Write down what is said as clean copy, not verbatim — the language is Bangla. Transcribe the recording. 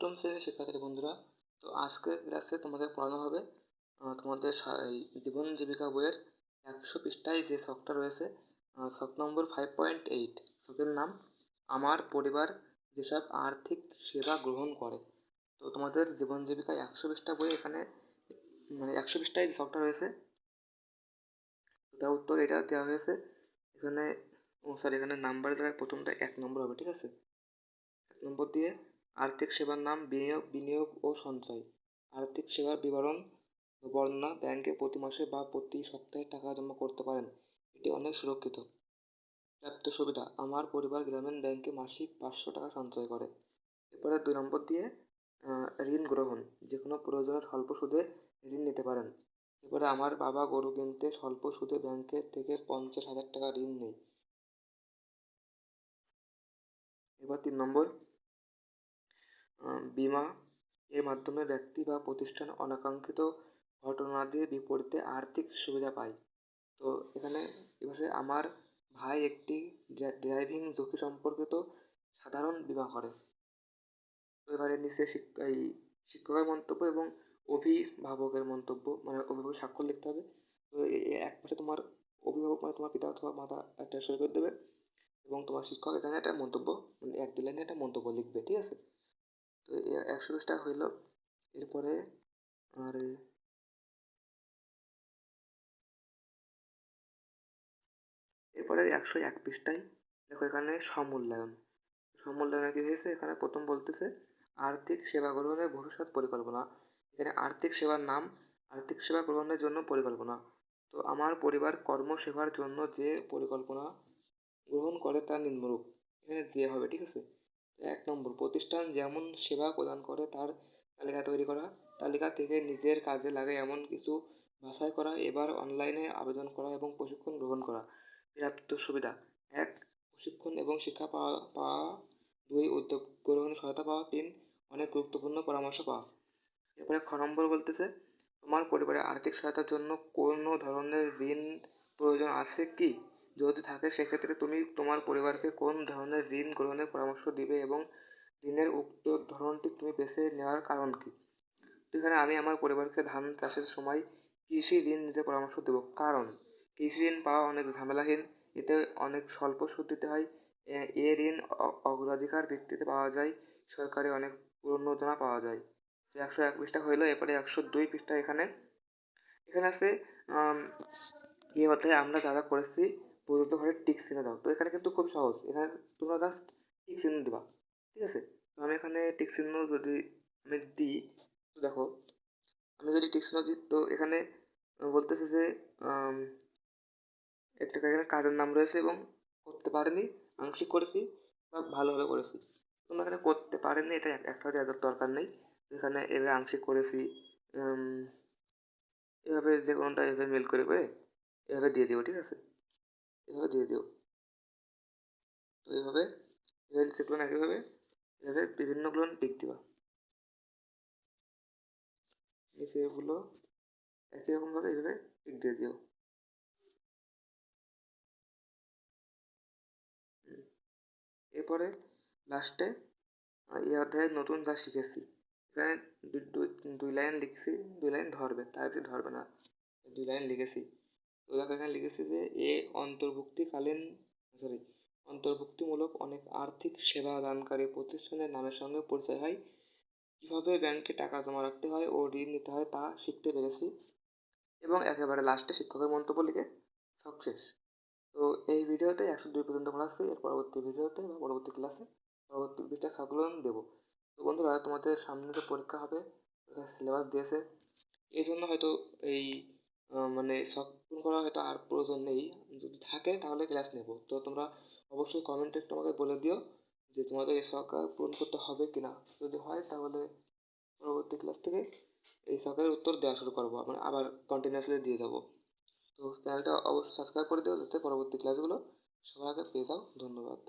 অষ্টম শ্রেণীর শিক্ষার্থী বন্ধুরা, তো আজকের ক্লাসে তোমাদের পড়ানো হবে তোমাদের এই জীবন জীবিকা বইয়ের 100 পৃষ্ঠায় যে ছকটা রয়েছে, ছক নম্বর 5.8। ছকের নাম আমার পরিবার যেসব আর্থিক সেবা গ্রহণ করে। তো তোমাদের জীবন জীবিকা 100 পৃষ্ঠা বই, এখানে 100 পৃষ্ঠায় যে ছকটা রয়েছে তার উত্তর এটা দেওয়া হয়েছে। এখানে এখানে নাম্বারের জায়গায় প্রথমটা 1 নম্বর হবে, ঠিক আছে। 1 নম্বর দিয়ে আর্থিক সেবার নাম বিনিয়োগ ও সঞ্চয়। আর্থিক সেবার বিবরণ বর্ণনা ব্যাংকে প্রতি মাসে বা প্রতি সপ্তাহে টাকা জমা করতে পারেন, এটি অনেক সুরক্ষিত। প্রাপ্ত সুবিধা আমার পরিবার গ্রামীণ ব্যাংকে মাসিক 500 টাকা সঞ্চয় করে। এরপরে 2 নম্বর দিয়ে ঋণ গ্রহণ, যে কোনো প্রয়োজনে স্বল্প সুদে ঋণ নিতে পারেন। এরপরে আমার বাবা গরু কিনতে স্বল্প সুদে ব্যাংকের থেকে 50,000 টাকা ঋণ নেই। এবার 3 নম্বর বীমা, এর মাধ্যমে ব্যক্তি বা প্রতিষ্ঠান অনাকাঙ্ক্ষিত ঘটনাদের বিপরীতে আর্থিক সুবিধা পায়। তো এখানে এভাবে আমার ভাই একটি ড্রাইভিং ঝুঁকি সম্পর্কিত সাধারণ বীমা করে। তো এবারে নিচে এই শিক্ষকের মন্তব্য এবং অভিভাবকের মন্তব্য, মানে অভিভাবকের স্বাক্ষর লিখতে হবে। তো এক পাশে তোমার অভিভাবক মানে তোমার পিতা অথবা মাতা একটা সই করে দেবে, এবং তোমার শিক্ষক এখানে একটা মন্তব্য, মানে 1-2 লাইনে একটা মন্তব্য লিখবে, ঠিক আছে। তো 100 পৃষ্ঠা হইল। এরপরে আর এরপরে 101 পৃষ্ঠায় দেখো, এখানে সমূল্যায়নে কি হয়েছে, এখানে প্রথম বলতেছে আর্থিক সেবা গ্রহণের ভবিষ্যৎ পরিকল্পনা। এখানে আর্থিক সেবার নাম আর্থিক সেবা গ্রহণের জন্য পরিকল্পনা। তো আমার পরিবার কর্মসেবার জন্য যে পরিকল্পনা গ্রহণ করে তা নিম্নরূপ। এখানে যে হবে, ঠিক আছে। 1 নম্বর প্রতিষ্ঠান যেমন সেবা প্রদান করে তার তালিকা তৈরি করা। তালিকা থেকে নিজের কাজে লাগে এমন কিছু বাছাই করা, এবার অনলাইনে আবেদন করা এবং প্রশিক্ষণ গ্রহণ করা। প্রাপ্ত সুবিধা: 1 প্রশিক্ষণ এবং শিক্ষা পাওয়া। 2 উদ্যোগ গ্রহণে সহায়তা পাওয়া। 3 অনেক গুরুত্বপূর্ণ পরামর্শ পাওয়া। এরপরে খ নম্বর বলতেছে তোমার পরিবারের আর্থিক সহায়তার জন্য কোনো ধরনের ঋণ প্রয়োজন আছে কি? যদি থাকে সেক্ষেত্রে তুমি তোমার পরিবারকে কোন ধরনের ঋণ গ্রহণের পরামর্শ দিবে এবং ঋণের উক্ত ধরনটি তুমি বেছে নেওয়ার কারণ কি? তো এখানে আমি আমার পরিবারকে ধান চাষের সময় কৃষি ঋণ নিতে পরামর্শ দেব, কারণ কৃষি ঋণ পাওয়া অনেক ঝামেলাহীন, এতে অনেক স্বল্প সুদ দিতে হয়। এ ঋণ অগ্রাধিকার ভিত্তিতে পাওয়া যায়, সরকারি অনেক প্রণোদনা পাওয়া যায়। 101 পৃষ্ঠা হইলো। এরপরে 102 পৃষ্ঠা, এখানে এখানে আছে এই অধ্যায়ে আমরা যা যা করেছি প্রদত্ত ঘরে টিক চিহ্ন দাও। তো এখানে কিন্তু খুব সহজ, এখানে তোমরা জাস্ট টিক চিহ্ন দিবা, ঠিক আছে। তো আমি এখানে টিক চিহ্ন যদি আমি দিই, তো দেখো আমি যদি টিক চিহ্ন দিই, তো এখানে বলতেছে যে একটা এখানে কাজের নাম রয়েছে এবং করতে পারিনি, আংশিক করেছি বা ভালোভাবে করেছি। তোমরা এখানে করতে পারেননি, এটা একটা দেওয়ার দরকার নেই। এখানে এভাবে আংশিক করেছি, এভাবে যে কোনোটা এভাবে মেল করে এভাবে দিয়ে দিও, ঠিক আছে। এভাবে দিয়ে দিও। তো এইভাবে নিচেগুলো একইভাবে এভাবে বিভিন্নগুলো টিক দিবা, নিচেগুলো একই রকম ভাবে এভাবে টিক দিয়ে দিও। এরপরে লাস্টে এই অধ্যায়ে নতুন যা শিখেছি, এখানে দুই লাইন লিখছি, 2 লাইন ধরবে, তার বেশি ধরবে না। 2 লাইন লিখেছি। তো দেখো এখানে লিখেছি যে অন্তর্ভুক্তিমূলক অনেক আর্থিক সেবা দানকারী প্রতিষ্ঠানের নামের সঙ্গে পরিচয় হয়। কিভাবে ব্যাংকে টাকা জমা রাখতে হয় ও ঋণ নিতে হয় তা শিখতে পেরেছি। এবং একেবারে লাস্টে শিক্ষকের মন্তব্য লিখে সব শেষ। তো এই ভিডিওতে 102 পর্যন্ত পড়াচ্ছি। এর পরবর্তী ভিডিওতে বা পরবর্তী ক্লাসে পরবর্তী 2টা সাবগুলো দেবো। তো বন্ধুরা, তোমাদের সামনে যে পরীক্ষা হবে, সিলেবাস দিয়েছে, এই জন্য হয়তো এই মানে সব পূরণ করা হয়তো আর প্রয়োজন নেই। যদি থাকে তাহলে ক্লাস নেব। তো তোমরা অবশ্যই কমেন্টে একটু আমাকে বলে দিও যে তোমাদের এই শখ পূরণ করতে হবে কিনা। যদি হয় তাহলে পরবর্তী ক্লাস থেকে এই শখের উত্তর দেওয়া শুরু করবো, মানে আবার কন্টিনিউয়াসলি দিয়ে যাবো। তো চ্যানেলটা অবশ্যই সাবস্ক্রাইব করে দিও যাতে পরবর্তী ক্লাসগুলো সবার আগে পেয়ে যাও। ধন্যবাদ।